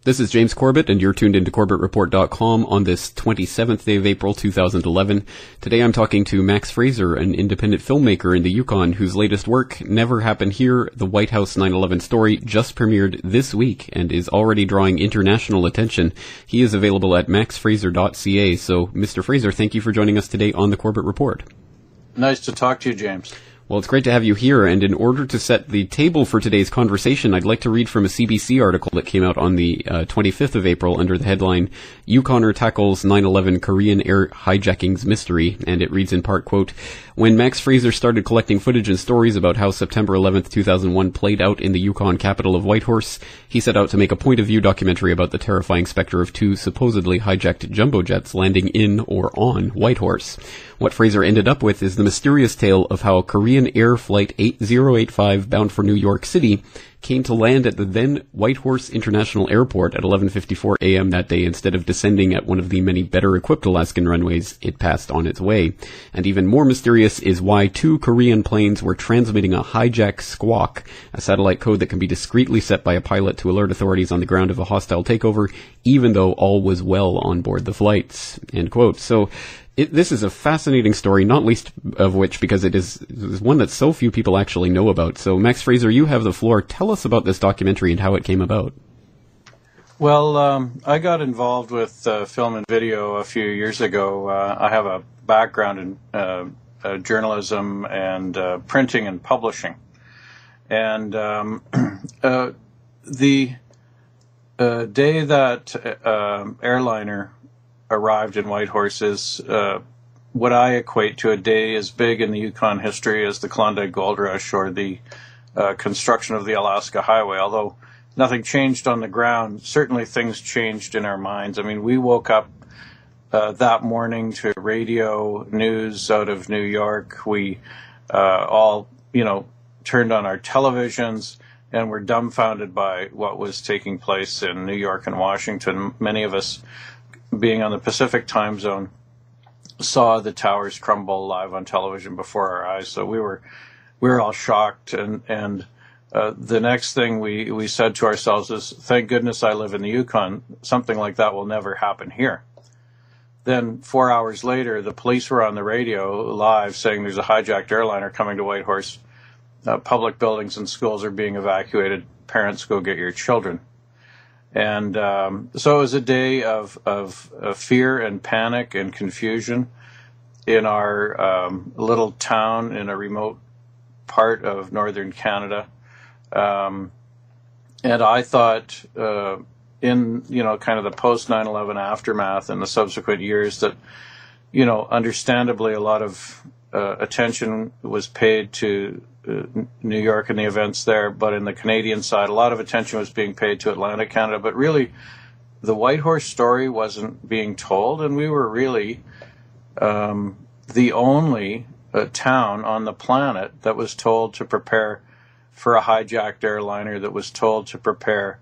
This is James Corbett, and you're tuned into CorbettReport.com on this 27th day of April 2011. Today I'm talking to Max Fraser, an independent filmmaker in the Yukon whose latest work, Never Happened Here, the White House 9/11 story, just premiered this week and is already drawing international attention. He is available at maxfraser.ca. So, Mr. Fraser, thank you for joining us today on the Corbett Report. Nice to talk to you, James. Well, it's great to have you here, and in order to set the table for today's conversation, I'd like to read from a CBC article that came out on the 25th of April under the headline, Yukoner Tackles 9/11 Korean Air Hijackings Mystery, and it reads in part, quote, when Max Fraser started collecting footage and stories about how September 11th, 2001 played out in the Yukon capital of Whitehorse, he set out to make a point-of-view documentary about the terrifying specter of two supposedly hijacked jumbo jets landing in or on Whitehorse. What Fraser ended up with is the mysterious tale of how Korean Air Flight 8085 bound for New York City came to land at the then Whitehorse International Airport at 11:54 a.m. that day instead of descending at one of the many better-equipped Alaskan runways it passed on its way. And even more mysterious is why two Korean planes were transmitting a hijack squawk, a satellite code that can be discreetly set by a pilot to alert authorities on the ground of a hostile takeover, even though all was well on board the flights. End quote. So, this is a fascinating story, not least of which because it is one that so few people actually know about. So, Max Fraser, you have the floor. Tell us about this documentary and how it came about. Well, I got involved with film and video a few years ago. I have a background in journalism and printing and publishing. And the day that airliner arrived in Whitehorse is what I equate to a day as big in the Yukon history as the Klondike Gold Rush or the construction of the Alaska Highway. Although nothing changed on the ground, certainly things changed in our minds. I mean, we woke up that morning to radio news out of New York. We all, turned on our televisions and were dumbfounded by what was taking place in New York and Washington. Many of us, being on the Pacific time zone, saw the towers crumble live on television before our eyes. So we were all shocked. And the next thing we said to ourselves is, thank goodness I live in the Yukon. Something like that will never happen here. Then 4 hours later, the police were on the radio live saying there's a hijacked airliner coming to Whitehorse. Public buildings and schools are being evacuated. Parents, go get your children. And so it was a day of fear and panic and confusion in our little town in a remote part of northern Canada. And I thought in, kind of the post 9/11 aftermath and the subsequent years that, understandably a lot of attention was paid to New York and the events there, but in the Canadian side, a lot of attention was being paid to Atlantic Canada. But really, the Whitehorse story wasn't being told, and we were really the only town on the planet that was told to prepare for a hijacked airliner, that was told to prepare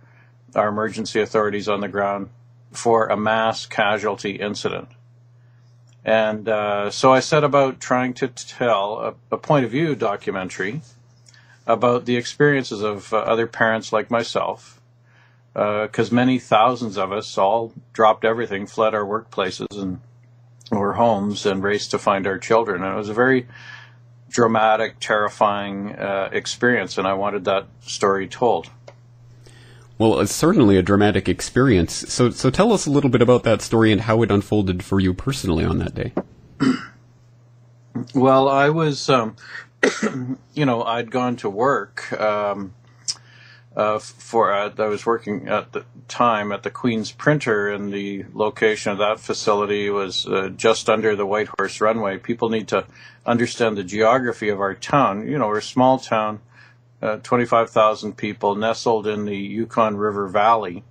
our emergency authorities on the ground for a mass casualty incident. And so I set about trying to tell a point-of-view documentary about the experiences of other parents like myself, because many thousands of us all dropped everything, fled our workplaces and our homes, and raced to find our children. And it was a very dramatic, terrifying experience, and I wanted that story told. Well, it's certainly a dramatic experience. So tell us a little bit about that story and how it unfolded for you personally on that day. Well, I was, I'd gone to work I was working at the time at the Queen's Printer, and the location of that facility was just under the Whitehorse runway. People need to understand the geography of our town. We're a small town. 25,000 people nestled in the Yukon River Valley,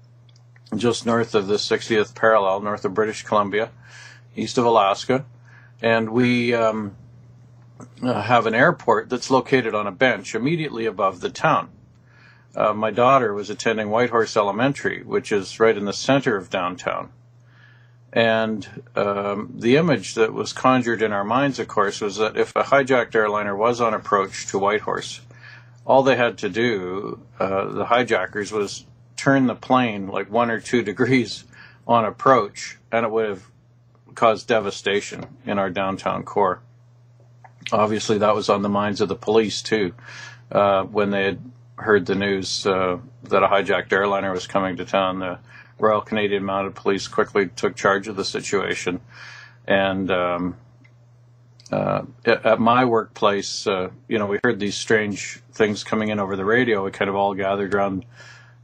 just north of the 60th parallel, north of British Columbia, east of Alaska. And we have an airport that's located on a bench immediately above the town. My daughter was attending Whitehorse Elementary, which is right in the center of downtown. And the image that was conjured in our minds, of course, was that if a hijacked airliner was on approach to Whitehorse, all they had to do, the hijackers, was turn the plane like 1 or 2 degrees on approach, and it would have caused devastation in our downtown core. Obviously, that was on the minds of the police, too, when they had heard the news that a hijacked airliner was coming to town. The Royal Canadian Mounted Police quickly took charge of the situation. And at my workplace, we heard these strange things coming in over the radio. We kind of all gathered around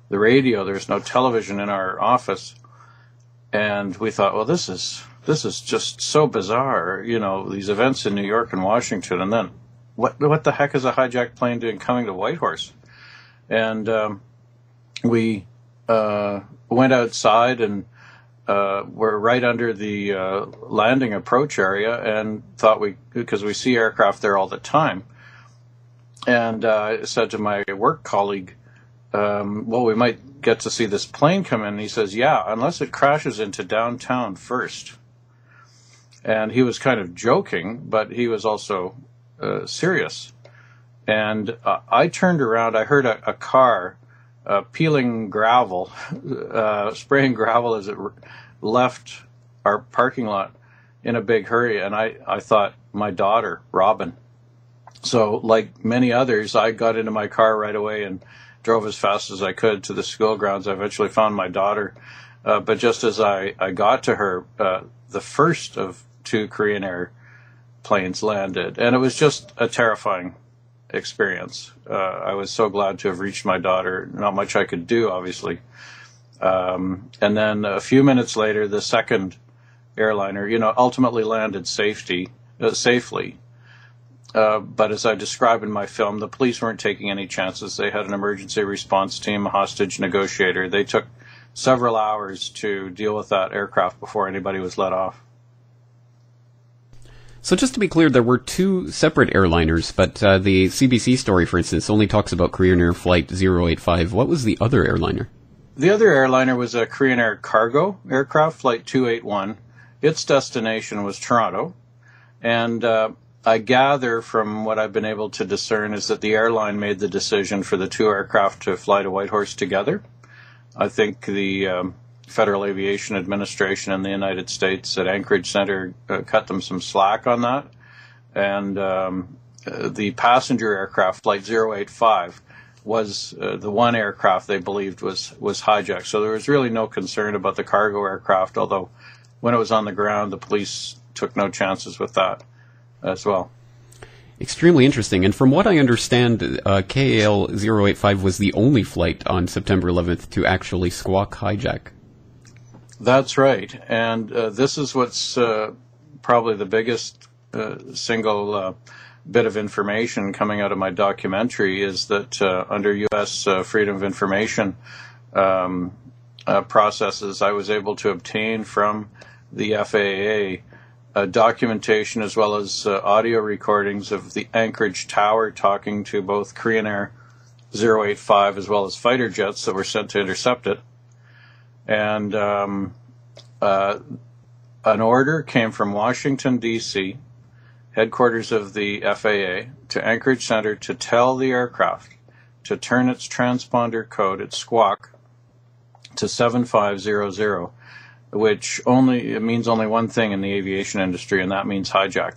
the radio. There's no television in our office. And we thought, well, this is just so bizarre, these events in New York and Washington. And then what the heck is a hijacked plane doing coming to Whitehorse? And we went outside and we're right under the landing approach area, and thought because we see aircraft there all the time. And I said to my work colleague, well, we might get to see this plane come in. And he says, yeah, unless it crashes into downtown first. And he was kind of joking, but he was also serious. And I turned around. I heard a car peeling gravel, spraying gravel as it left our parking lot in a big hurry. And I thought, my daughter, Robin. So like many others, I got into my car right away and drove as fast as I could to the school grounds. I eventually found my daughter. But just as I got to her, the first of 2 Korean Air planes landed. And it was just a terrifying experience. I was so glad to have reached my daughter. Not much I could do, obviously. And then a few minutes later, the second airliner, ultimately landed safely. But as I describe in my film, the police weren't taking any chances. They had an emergency response team, a hostage negotiator. They took several hours to deal with that aircraft before anybody was let off. So just to be clear, there were 2 separate airliners, but the CBC story, for instance, only talks about Korean Air Flight 085. What was the other airliner? The other airliner was a Korean Air cargo aircraft, Flight 281. Its destination was Toronto. And I gather from what I've been able to discern is that the airline made the decision for the 2 aircraft to fly to Whitehorse together. I think the Federal Aviation Administration in the United States at Anchorage Center cut them some slack on that. And the passenger aircraft, Flight 085, was the one aircraft they believed was hijacked. So there was really no concern about the cargo aircraft, although when it was on the ground, the police took no chances with that as well. Extremely interesting. And from what I understand, KAL 085 was the only flight on September 11th to actually squawk hijack. That's right. And this is what's probably the biggest single bit of information coming out of my documentary is that under U.S. Freedom of Information processes, I was able to obtain from the FAA documentation as well as audio recordings of the Anchorage Tower talking to both Korean Air 085 as well as fighter jets that were sent to intercept it. And an order came from Washington, D.C., headquarters of the FAA, to Anchorage Center to tell the aircraft to turn its transponder code, its squawk, to 7500, which it means only one thing in the aviation industry, and that means hijack.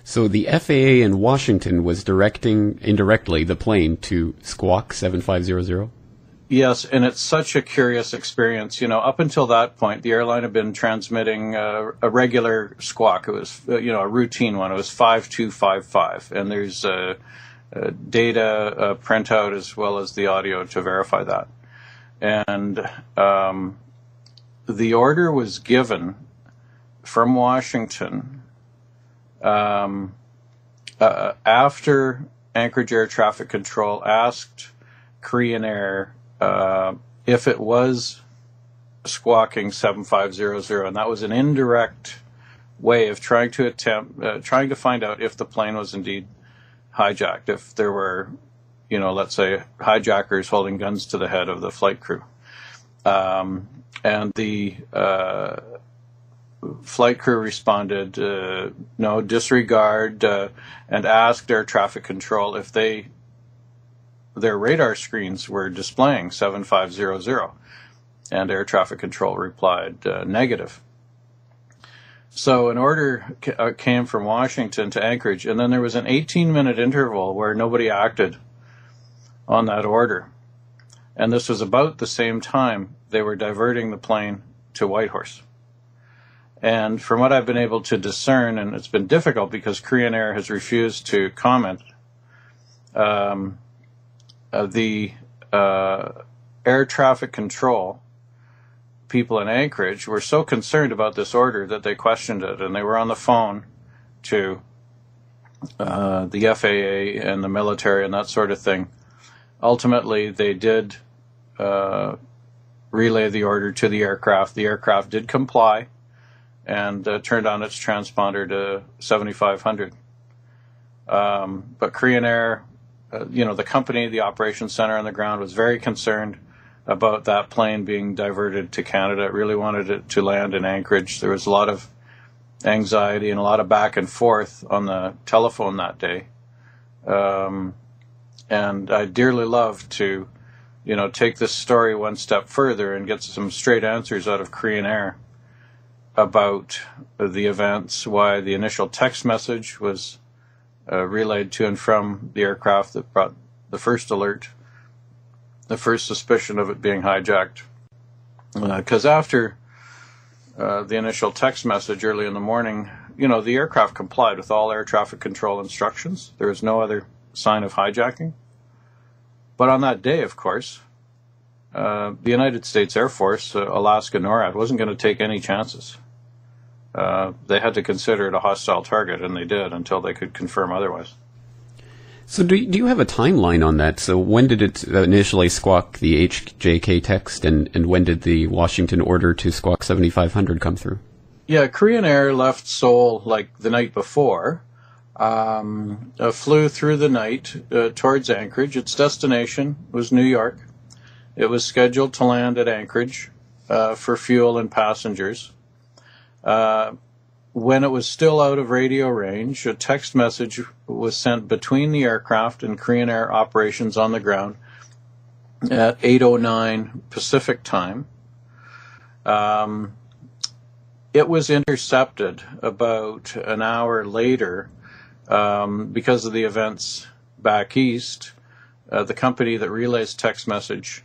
So the FAA in Washington was directing indirectly the plane to squawk 7500? Yes, and it's such a curious experience. Up until that point, the airline had been transmitting a regular squawk. It was, a routine one. It was 5255, and there's data printout as well as the audio to verify that. And the order was given from Washington after Anchorage Air Traffic Control asked Korean Air if it was squawking 7500, and that was an indirect way of trying to find out if the plane was indeed hijacked, if there were, let's say, hijackers holding guns to the head of the flight crew. And the flight crew responded, no, disregard, and asked air traffic control if they their radar screens were displaying 7500, and air traffic control replied negative. So an order came from Washington to Anchorage, and then there was an 18-minute interval where nobody acted on that order. And this was about the same time they were diverting the plane to Whitehorse. And from what I've been able to discern, and it's been difficult because Korean Air has refused to comment, the air traffic control people in Anchorage were so concerned about this order that they questioned it, and they were on the phone to the FAA and the military and that sort of thing. Ultimately, they did relay the order to the aircraft. The aircraft did comply and turned on its transponder to 7500. But Korean Air, the company, the operations center on the ground, was very concerned about that plane being diverted to Canada. It really wanted it to land in Anchorage. There was a lot of anxiety and a lot of back and forth on the telephone that day. And I dearly love to, take this story one step further and get some straight answers out of Korean Air about the events, why the initial text message was relayed to and from the aircraft that brought the first alert, the first suspicion of it being hijacked. Because after the initial text message early in the morning, the aircraft complied with all air traffic control instructions. There was no other sign of hijacking. But on that day, of course, the United States Air Force, Alaska NORAD, wasn't going to take any chances. They had to consider it a hostile target, and they did until they could confirm otherwise. So do you have a timeline on that? So when did it initially squawk the HJK text, and when did the Washington order to squawk 7500 come through? Yeah, Korean Air left Seoul like the night before, flew through the night towards Anchorage. Its destination was New York. It was scheduled to land at Anchorage for fuel and passengers. When it was still out of radio range, a text message was sent between the aircraft and Korean Air operations on the ground at 8:09 Pacific time. It was intercepted about an hour later because of the events back east. The company that relays text message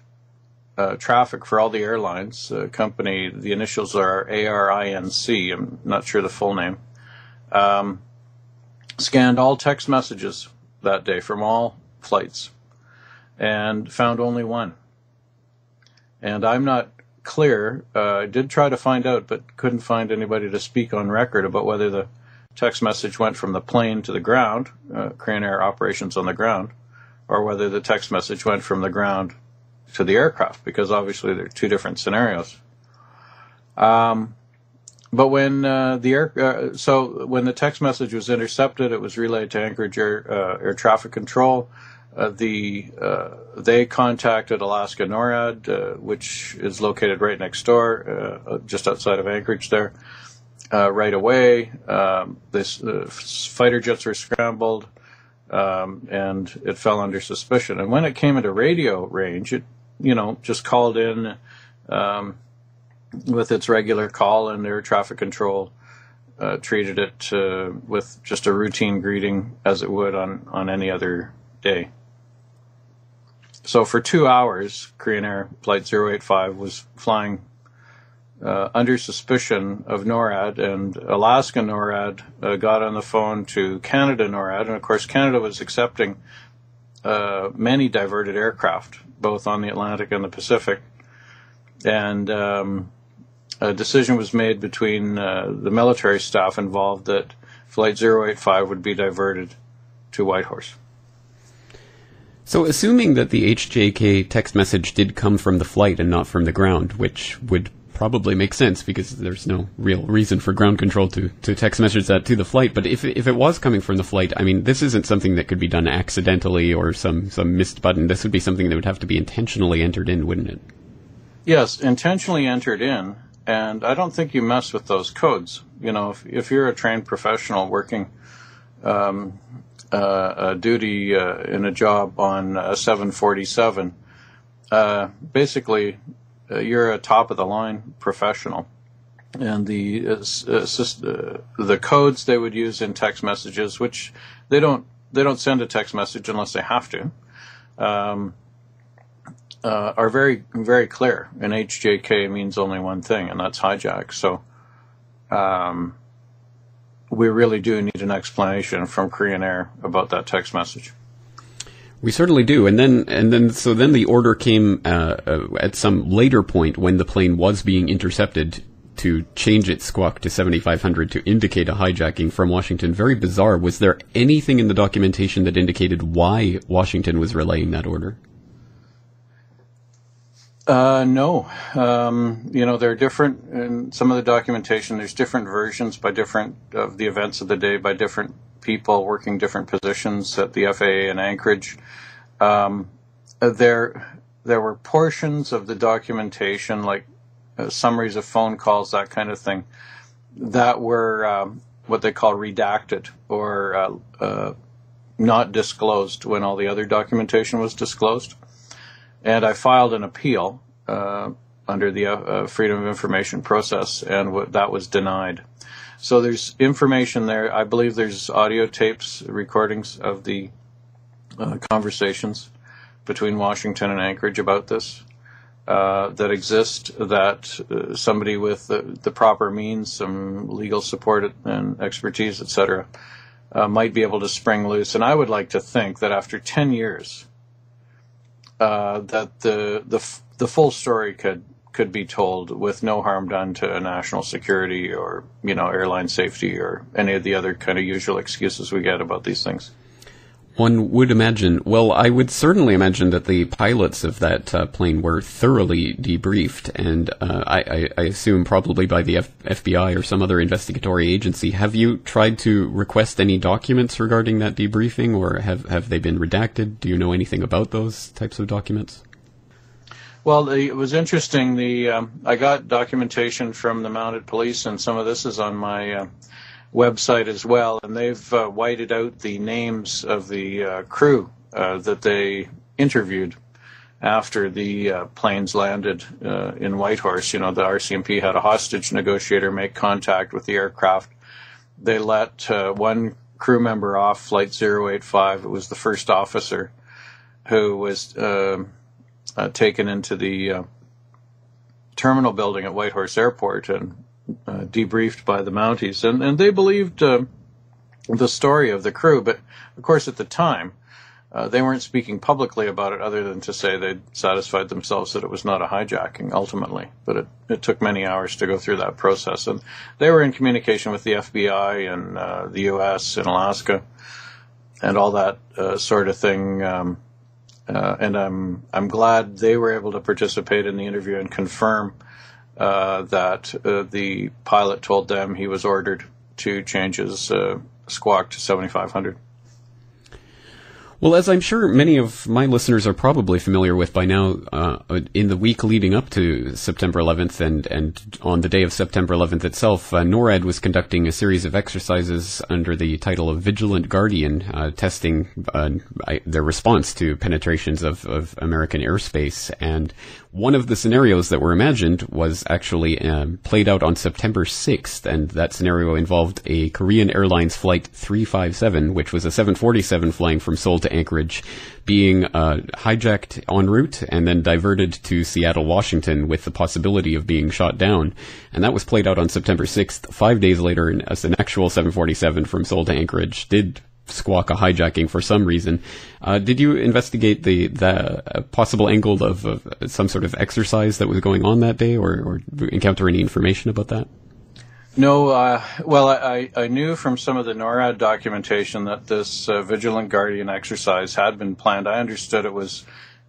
traffic for all the airlines, company, the initials are ARINC, I'm not sure the full name, scanned all text messages that day from all flights and found only one. And I'm not clear, I did try to find out, but couldn't find anybody to speak on record about whether the text message went from the plane to the ground, Korean Air operations on the ground, or whether the text message went from the ground to the aircraft, because obviously they're two different scenarios. But when when the text message was intercepted, it was relayed to Anchorage Air Traffic Control. They contacted Alaska NORAD, which is located right next door, just outside of Anchorage there, right away. Fighter jets were scrambled, and it fell under suspicion. And when it came into radio range, it just called in with its regular call, and air traffic control treated it with just a routine greeting as it would on any other day. So for 2 hours, Korean Air Flight 085 was flying under suspicion of NORAD, and Alaska NORAD got on the phone to Canada NORAD, and of course Canada was accepting many diverted aircraft, both on the Atlantic and the Pacific, and a decision was made between the military staff involved that Flight 085 would be diverted to Whitehorse. So assuming that the HJK text message did come from the flight and not from the ground, which would probably make sense because there's no real reason for ground control to text message that to the flight. But if it was coming from the flight, I mean, this isn't something that could be done accidentally or some missed button. This would be something that would have to be intentionally entered in, wouldn't it? Yes, intentionally entered in. And I don't think you mess with those codes. If you're a trained professional working duty in a job on a 747, basically you're a top of the line professional, and the codes they would use in text messages, which they don't send a text message unless they have to, are very, very clear. And HJK means only one thing, and that's hijack. So we really do need an explanation from Korean Air about that text message. We certainly do. And then the order came at some later point when the plane was being intercepted to change its squawk to 7500 to indicate a hijacking from Washington. Very bizarre. Was there anything in the documentation that indicated why Washington was relaying that order? No. There are different, in some of the documentation, there's different versions by different of the events of the day by different people working different positions at the FAA in Anchorage. There were portions of the documentation, like summaries of phone calls, that kind of thing, that were what they call redacted or not disclosed when all the other documentation was disclosed. And I filed an appeal under the Freedom of Information process, and that was denied. So there's information there. I believe there's audio tapes, recordings of the conversations between Washington and Anchorage about this that exist, that somebody with the proper means, some legal support and expertise, etc., might be able to spring loose. And I would like to think that after 10 years, that the full story could be told with no harm done to national security or, airline safety or any of the other kind of usual excuses we get about these things. One would imagine, I would certainly imagine that the pilots of that plane were thoroughly debriefed, and I assume probably by the FBI or some other investigatory agency. Have you tried to request any documents regarding that debriefing, or have they been redacted? Do you know anything about those types of documents? Well, it was interesting. I got documentation from the Mounted Police, and some of this is on my website as well, and they've whited out the names of the crew that they interviewed after the planes landed in Whitehorse. The RCMP had a hostage negotiator make contact with the aircraft. They let one crew member off, Flight 085. It was the first officer who was taken into the terminal building at Whitehorse Airport and debriefed by the Mounties, and they believed the story of the crew, but of course at the time they weren't speaking publicly about it, other than to say they'd satisfied themselves that it was not a hijacking ultimately. But it took many hours to go through that process, and they were in communication with the FBI and the U.S. and Alaska and all that sort of thing. And I'm glad they were able to participate in the interview and confirm that the pilot told them he was ordered to change his squawk to 7500. Well, as I'm sure many of my listeners are probably familiar with by now, in the week leading up to September 11th and on the day of September 11th itself, NORAD was conducting a series of exercises under the title of Vigilant Guardian, testing their response to penetrations of American airspace. And one of the scenarios that were imagined was actually played out on September 6th, and that scenario involved a Korean Airlines Flight 357, which was a 747 flying from Seoul to Anchorage, being hijacked en route and then diverted to Seattle, Washington, with the possibility of being shot down. And that was played out on September 6th. 5 days later, as an actual 747 from Seoul to Anchorage did squawk a hijacking for some reason. Did you investigate the possible angle of some sort of exercise that was going on that day, or encounter any information about that? No, I knew from some of the NORAD documentation that this Vigilant Guardian exercise had been planned. I understood it was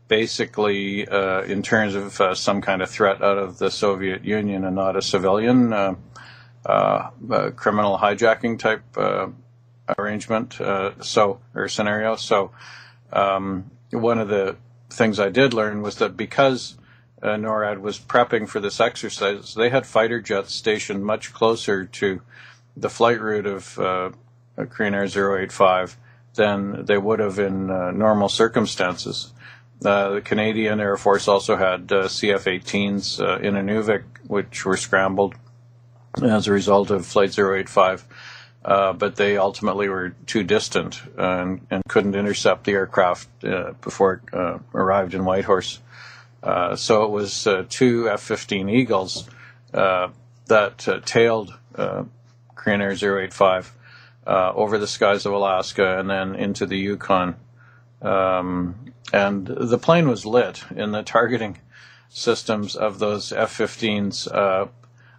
basically in terms of some kind of threat out of the Soviet Union and not a civilian criminal hijacking type arrangement or scenario. So one of the things I did learn was that because NORAD was prepping for this exercise, they had fighter jets stationed much closer to the flight route of Korean Air 085 than they would have in normal circumstances. The Canadian Air Force also had CF-18s in Inuvik, which were scrambled as a result of Flight 085, but they ultimately were too distant and couldn't intercept the aircraft before it arrived in Whitehorse. So it was two F-15 Eagles that tailed Korean Air 085 over the skies of Alaska and then into the Yukon. And the plane was lit in the targeting systems of those F-15s.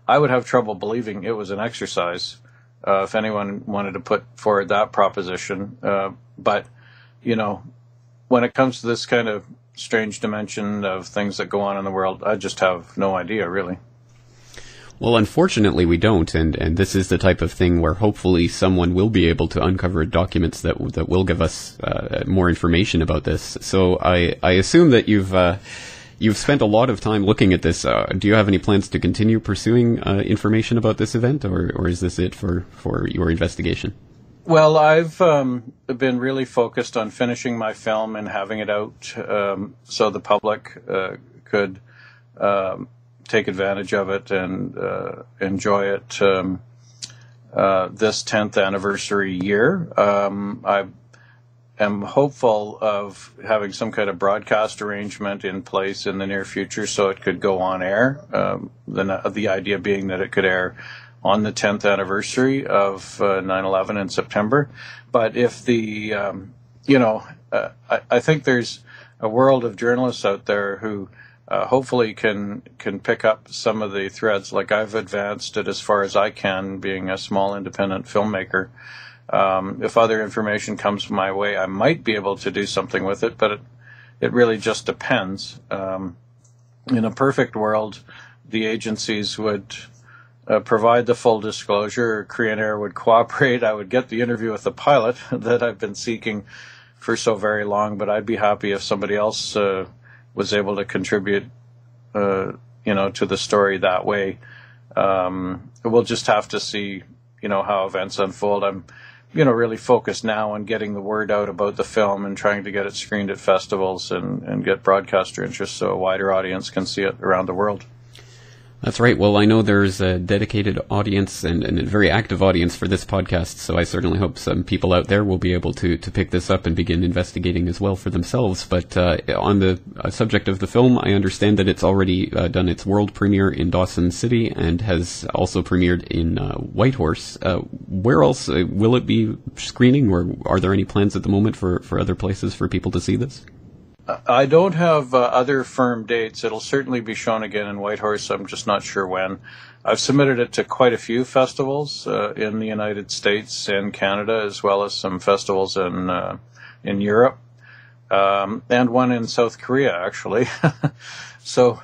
I would have trouble believing it was an exercise if anyone wanted to put forward that proposition. But, you know, when it comes to this kind of strange dimension of things that go on in the world, I just have no idea, really. Well, unfortunately, we don't, and this is the type of thing where hopefully someone will be able to uncover documents that will give us more information about this. So I assume that you've spent a lot of time looking at this. Do you have any plans to continue pursuing information about this event, or is this it for your investigation? Well, I've been really focused on finishing my film and having it out so the public could take advantage of it and enjoy it this 10th anniversary year. I am hopeful of having some kind of broadcast arrangement in place in the near future so it could go on air. The idea being that it could air on the 10th anniversary of 9/11 in September. But if I think there's a world of journalists out there who hopefully can pick up some of the threads. Like I've advanced it as far as I can, being a small independent filmmaker. If other information comes my way, I might be able to do something with it, but it really just depends. In a perfect world, the agencies would provide the full disclosure. Korean Air would cooperate. I would get the interview with the pilot that I've been seeking for so very long, but I'd be happy if somebody else was able to contribute, to the story that way. We'll just have to see, how events unfold. I'm, really focused now on getting the word out about the film and trying to get it screened at festivals and get broadcaster interest so a wider audience can see it around the world. That's right. Well, I know there's a dedicated audience and a very active audience for this podcast, so I certainly hope some people out there will be able to pick this up and begin investigating as well for themselves. But on the subject of the film, I understand that it's already done its world premiere in Dawson City and has also premiered in Whitehorse. Where else will it be screening, or are there any plans at the moment for other places for people to see this? I don't have other firm dates. It'll certainly be shown again in Whitehorse. I'm just not sure when. I've submitted it to quite a few festivals in the United States and Canada, as well as some festivals in Europe, and one in South Korea, actually. So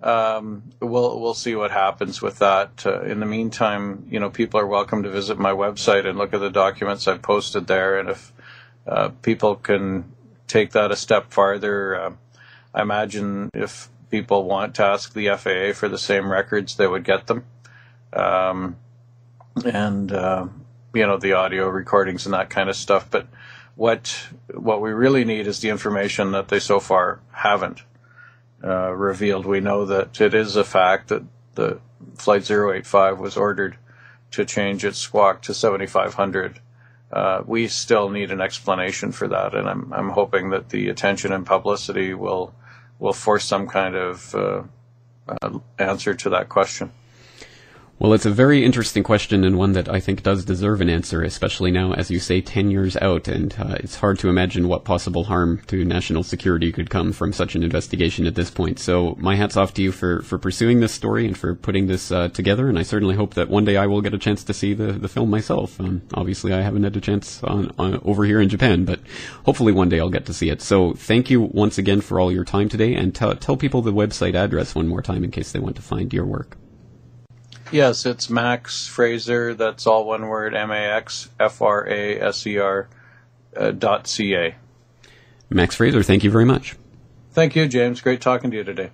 we'll see what happens with that. In the meantime, people are welcome to visit my website and look at the documents I've posted there, and if people can take that a step farther. I imagine if people want to ask the FAA for the same records, they would get them. The audio recordings and that kind of stuff. But what we really need is the information that they so far haven't revealed. We know that it is a fact that the Flight 085 was ordered to change its squawk to 7500. We still need an explanation for that, and I'm hoping that the attention and publicity will force some kind of answer to that question. Well, it's a very interesting question, and one that I think does deserve an answer, especially now, as you say, 10 years out, and it's hard to imagine what possible harm to national security could come from such an investigation at this point. So my hat's off to you for pursuing this story and for putting this together, and I certainly hope that one day I will get a chance to see the film myself. Obviously, I haven't had a chance on over here in Japan, but hopefully one day I'll get to see it. So thank you once again for all your time today, and tell people the website address one more time in case they want to find your work. Yes, it's Max Fraser, that's all one word, MAXFRASER .ca. Max Fraser, thank you very much. Thank you, James. Great talking to you today.